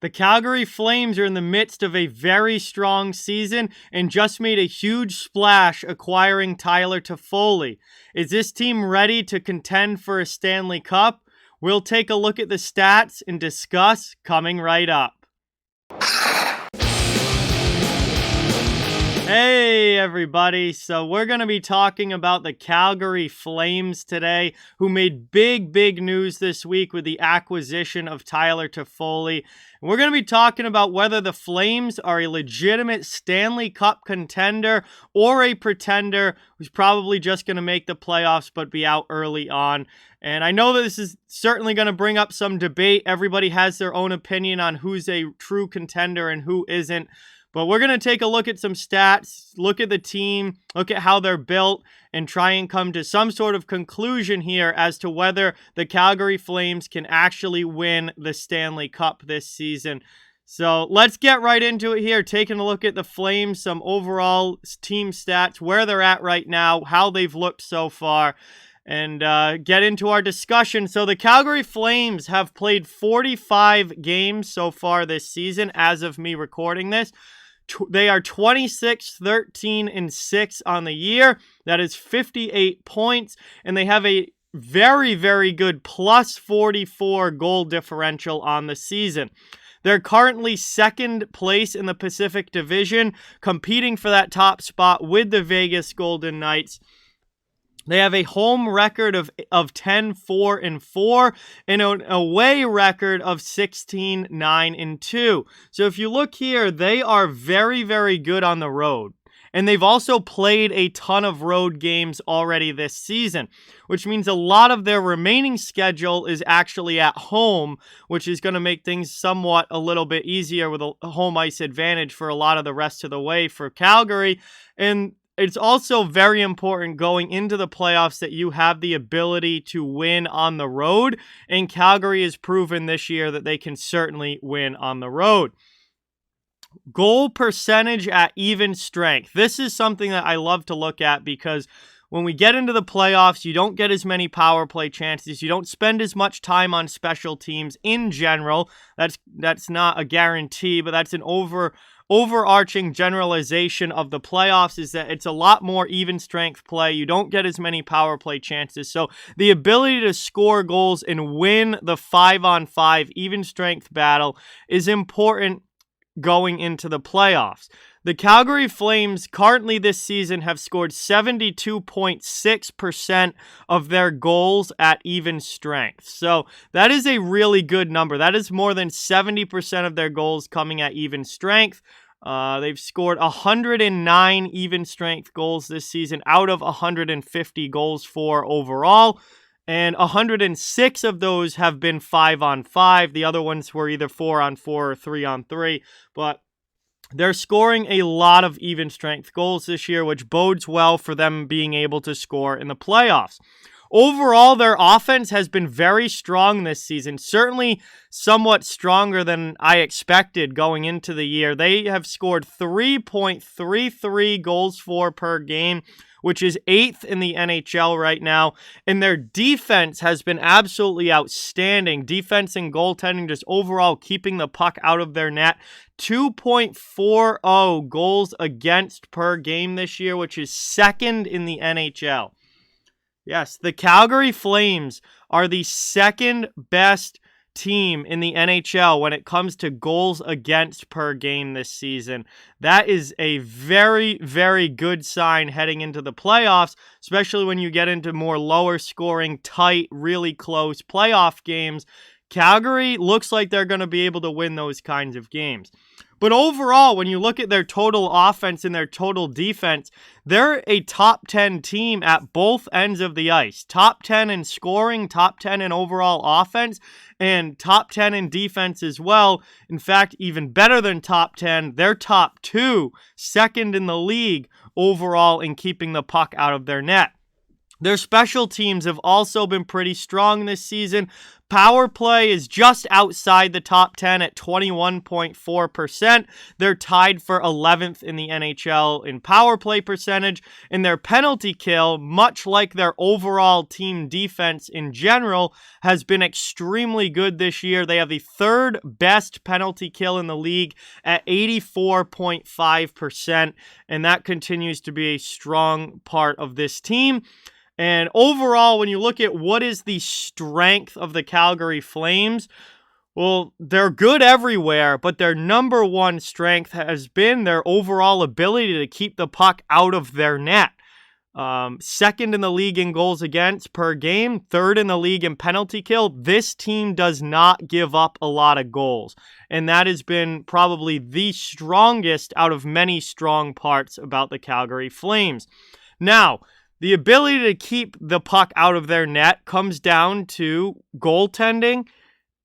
The Calgary Flames are in the midst of a very strong season and just made a huge splash acquiring Tyler Toffoli. Is this team ready to contend for a Stanley Cup? We'll take a look at the stats and discuss coming right up. Hey everybody, so we're going to be talking about the Calgary Flames today, who made big news this week with the acquisition of Tyler Toffoli. And we're going to be talking about whether the Flames are a legitimate Stanley Cup contender or a pretender who's probably just going to make the playoffs but be out early on. And I know that this is certainly going to bring up some debate. Everybody has their own opinion on who's a true contender and who isn't. But we're going to take a look at some stats, look at the team, look at how they're built, and try and come to some sort of conclusion here as to whether the Calgary Flames can actually win the Stanley Cup this season. So let's get right into it here, taking a look at the Flames, some overall team stats, where they're at right now, how they've looked so far, and get into our discussion. So the Calgary Flames have played 45 games so far this season as of me recording this. They are 26, 13, and 6 on the year. That is 58 points. And they have a very good plus 44 goal differential on the season. They're currently second place in the Pacific Division, competing for that top spot with the Vegas Golden Knights. They have a home record of 10-4-4 and an away record of 16-9-2. So if you look here, they are very good on the road. And they've also played a ton of road games already this season, which means a lot of their remaining schedule is actually at home, which is going to make things somewhat a little bit easier with a home ice advantage for a lot of the rest of the way for Calgary. And it's also very important going into the playoffs that you have the ability to win on the road, and Calgary has proven this year that they can certainly win on the road. Goal percentage at even strength. This is something that I love to look at because when we get into the playoffs, you don't get as many power play chances. You don't spend as much time on special teams in general. That's not a guarantee, but that's an overarching generalization of the playoffs, is that it's a lot more even strength play. You don't get as many power play chances. So the ability to score goals and win the 5-on-5 even strength battle is important going into the playoffs. The Calgary Flames currently this season have scored 72.6% of their goals at even strength. So that is a really good number. That is more than 70% of their goals coming at even strength. They've scored 109 even strength goals this season out of 150 goals for overall. And 106 of those have been 5-on-5. The other ones were either 4-on-4 or 3-on-3. But they're scoring a lot of even strength goals this year, which bodes well for them being able to score in the playoffs. Overall, their offense has been very strong this season, certainly somewhat stronger than I expected going into the year. They have scored 3.33 goals for per game, which is 8th in the NHL right now. And their defense has been absolutely outstanding. Defense and goaltending, just overall keeping the puck out of their net. 2.40 goals against per game this year, which is 2nd in the NHL. Yes, the Calgary Flames are the 2nd best team in the NHL when it comes to goals against per game this season. That is a very good sign heading into the playoffs, especially when you get into more lower scoring, tight, really close playoff games. Calgary looks like they're going to be able to win those kinds of games. But overall, when you look at their total offense and their total defense, they're a top 10 team at both ends of the ice. Top 10 in scoring, top 10 in overall offense, and top 10 in defense as well. In fact, even better than top 10, they're top 2, 2nd in the league overall in keeping the puck out of their net. Their special teams have also been pretty strong this season. Power play is just outside the top 10 at 21.4%. They're tied for 11th in the NHL in power play percentage. And their penalty kill, much like their overall team defense in general, has been extremely good this year. They have the third best penalty kill in the league at 84.5%. And that continues to be a strong part of this team. And overall, when you look at what is the strength of the Calgary Flames, well, they're good everywhere, but their number one strength has been their overall ability to keep the puck out of their net. Second in the league in goals against per game, third in the league in penalty kill. This team does not give up a lot of goals, and that has been probably the strongest out of many strong parts about the Calgary Flames. Now, the ability to keep the puck out of their net comes down to goaltending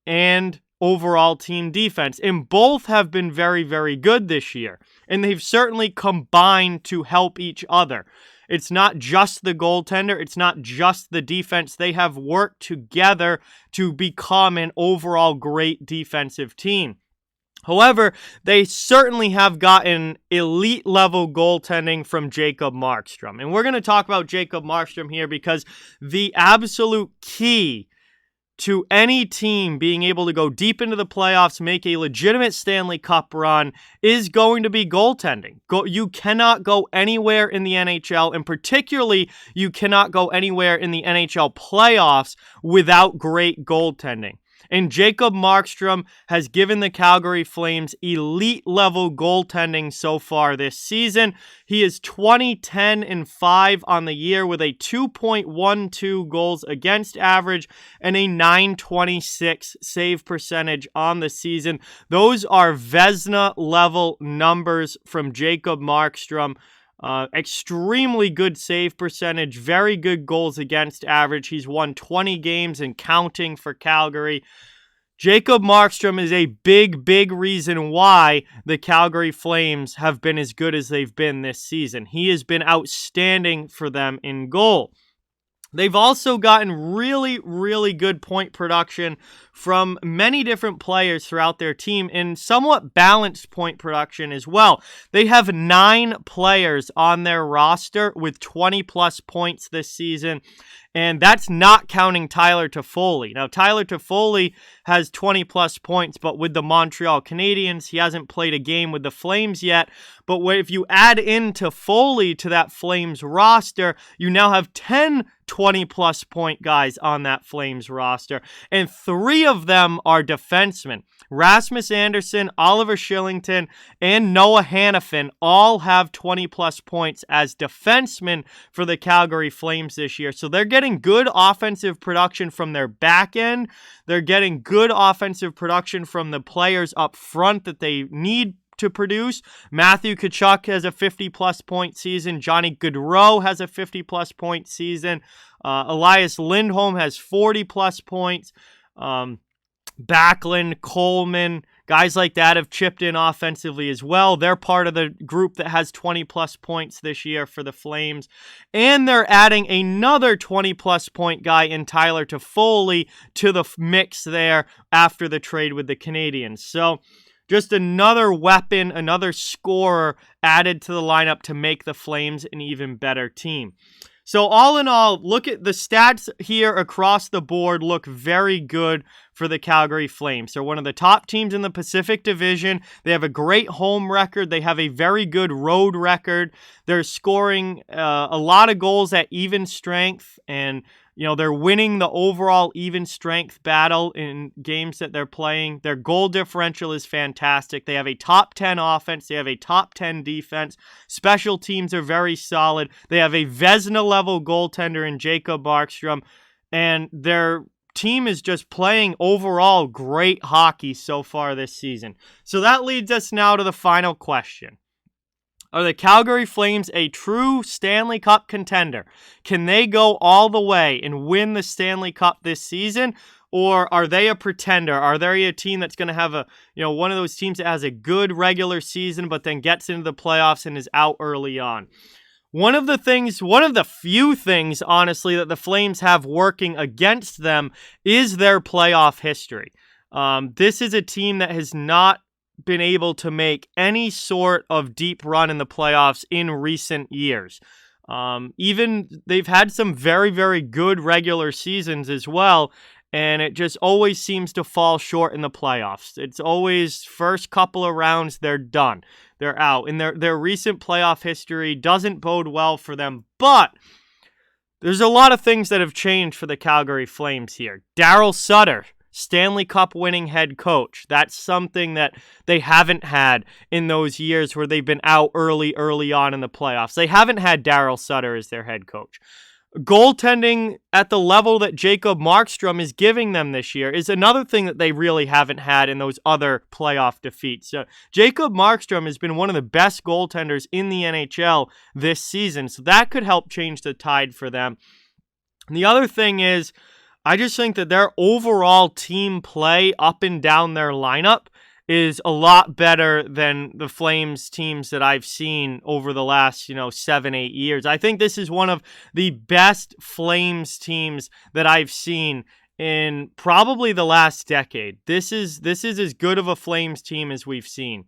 and overall team defense. And both have been very, very good this year. And they've certainly combined to help each other. It's not just the goaltender. It's not just the defense. They have worked together to become an overall great defensive team. However, they certainly have gotten elite-level goaltending from Jacob Markstrom. And we're going to talk about Jacob Markstrom here because the absolute key to any team being able to go deep into the playoffs, make a legitimate Stanley Cup run, is going to be goaltending. You cannot go anywhere in the NHL, and particularly you cannot go anywhere in the NHL playoffs without great goaltending. And Jacob Markstrom has given the Calgary Flames elite-level goaltending so far this season. He is 20-10-5 on the year with a 2.12 goals against average and a .926 save percentage on the season. Those are Vezina-level numbers from Jacob Markstrom. Extremely good save percentage, very good goals against average. He's won 20 games and counting for Calgary. Jacob Markstrom is a big reason why the Calgary Flames have been as good as they've been this season. He has been outstanding for them in goal. They've also gotten really good point production from many different players throughout their team and somewhat balanced point production as well. They have 9 players on their roster with 20-plus points this season, and that's not counting Tyler Toffoli. Now, Tyler Toffoli has 20-plus points, but with the Montreal Canadiens, he hasn't played a game with the Flames yet. But if you add in Toffoli to that Flames roster, you now have 10 20-plus point guys on that Flames roster, and 3 of them are defensemen. Rasmus Andersson, Oliver Shillington, and Noah Hannafin all have 20-plus points as defensemen for the Calgary Flames this year. So they're getting good offensive production from their back end. They're getting good offensive production from the players up front that they need to produce. Matthew Tkachuk has a 50-plus point season. Johnny Gaudreau has a 50-plus point season. Elias Lindholm has 40-plus points. Backlund, Coleman, guys like that have chipped in offensively as well. They're part of the group that has 20-plus points this year for the Flames. And they're adding another 20-plus point guy in Tyler Toffoli to the mix there after the trade with the Canadiens. So just another weapon, another scorer added to the lineup to make the Flames an even better team. So all in all, look at the stats here across the board look very good for the Calgary Flames. They're one of the top teams in the Pacific Division. They have a great home record. They have a very good road record. They're scoring a lot of goals at even strength, and they're winning the overall even strength battle in games that they're playing. Their goal differential is fantastic. They have a top 10 offense. They have a top 10 defense. Special teams are very solid. They have a Vezina-level goaltender in Jacob Markstrom, and their team is just playing overall great hockey so far this season. So that leads us now to the final question. Are the Calgary Flames a true Stanley Cup contender? Can they go all the way and win the Stanley Cup this season? Or are they a pretender? Are they a team that's going to have one of those teams that has a good regular season but then gets into the playoffs and is out early on? one of the few things, honestly, that the Flames have working against them is their playoff history. This is a team that has not been able to make any sort of deep run in the playoffs in recent years. Even they've had some very, very good regular seasons as well, and it just always seems to fall short in the playoffs. It's always first couple of rounds, they're done. They're out. And their recent playoff history doesn't bode well for them, but there's a lot of things that have changed for the Calgary Flames here. Daryl Sutter, Stanley Cup winning head coach. That's something that they haven't had in those years where they've been out early on in the playoffs. They haven't had Daryl Sutter as their head coach. Goaltending at the level that Jacob Markstrom is giving them this year is another thing that they really haven't had in those other playoff defeats. So Jacob Markstrom has been one of the best goaltenders in the NHL this season, so that could help change the tide for them. And the other thing is, I just think that their overall team play up and down their lineup is a lot better than the Flames teams that I've seen over the last, 7-8 years. I think this is one of the best Flames teams that I've seen in probably the last decade. This is as good of a Flames team as we've seen.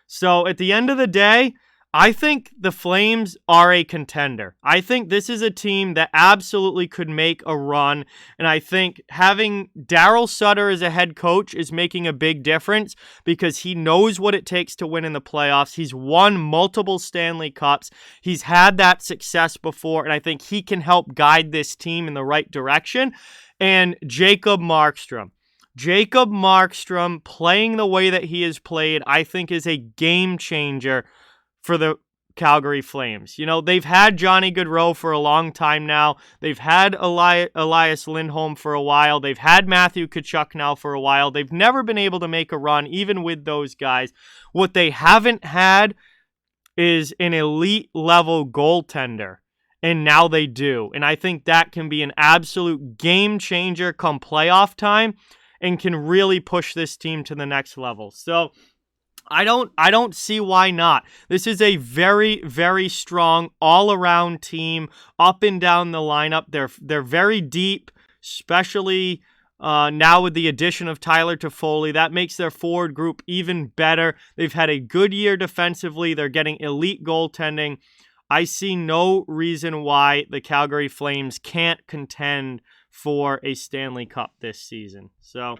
So at the end of the day, I think the Flames are a contender. I think this is a team that absolutely could make a run, and I think having Daryl Sutter as a head coach is making a big difference because he knows what it takes to win in the playoffs. He's won multiple Stanley Cups. He's had that success before, and I think he can help guide this team in the right direction. And Jacob Markstrom playing the way that he has played, I think is a game changer for the Calgary Flames. They've had Johnny Gaudreau for a long time now. They've had Elias Lindholm for a while. They've had Matthew Tkachuk now for a while. They've never been able to make a run, even with those guys. What they haven't had is an elite level goaltender, and now they do. And I think that can be an absolute game changer come playoff time and can really push this team to the next level. So I don't see why not. This is a very, very strong all-around team up and down the lineup. They're very deep, especially now with the addition of Tyler Toffoli. That makes their forward group even better. They've had a good year defensively. They're getting elite goaltending. I see no reason why the Calgary Flames can't contend for a Stanley Cup this season. So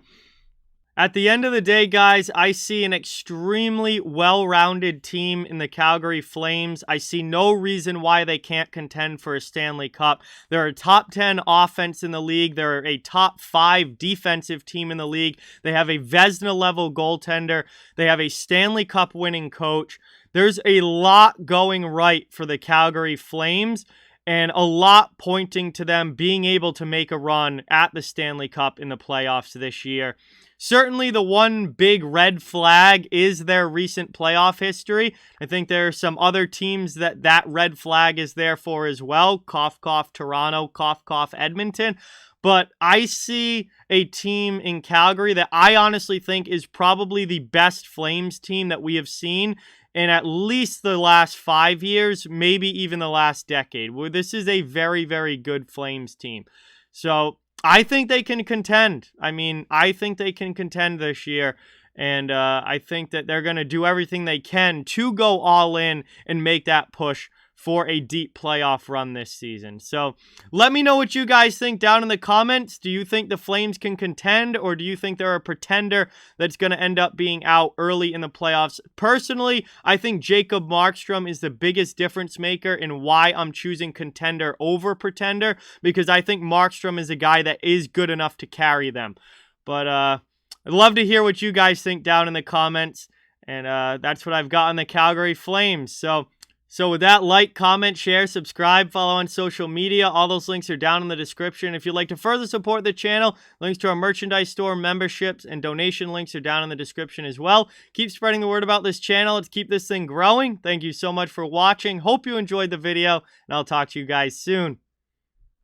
at the end of the day, guys, I see an extremely well-rounded team in the Calgary Flames. I see no reason why they can't contend for a Stanley Cup. They're a top 10 offense in the league. They're a top 5 defensive team in the league. They have a Vezina-level goaltender. They have a Stanley Cup winning coach. There's a lot going right for the Calgary Flames, and a lot pointing to them being able to make a run at the Stanley Cup in the playoffs this year. Certainly the one big red flag is their recent playoff history. I think there are some other teams that red flag is there for as well. Cough, cough, Toronto, cough, cough, Edmonton. But I see a team in Calgary that I honestly think is probably the best Flames team that we have seen in at least the last 5 years, maybe even the last decade. Well, this is a very, very good Flames team. So I think they can contend. I think they can contend this year. And I think that they're going to do everything they can to go all in and make that push for a deep playoff run this season. So let me know what you guys think down in the comments. Do you think the Flames can contend, or do you think they're a pretender that's going to end up being out early in the playoffs? Personally, I think Jacob Markstrom is the biggest difference maker in why I'm choosing contender over pretender, because I think Markstrom is a guy that is good enough to carry them. But I'd love to hear what you guys think down in the comments, and that's what I've got on the Calgary Flames. So with that, like, comment, share, subscribe, follow on social media. All those links are down in the description. If you'd like to further support the channel, links to our merchandise store, memberships, and donation links are down in the description as well. Keep spreading the word about this channel. Let's keep this thing growing. Thank you so much for watching. Hope you enjoyed the video, and I'll talk to you guys soon.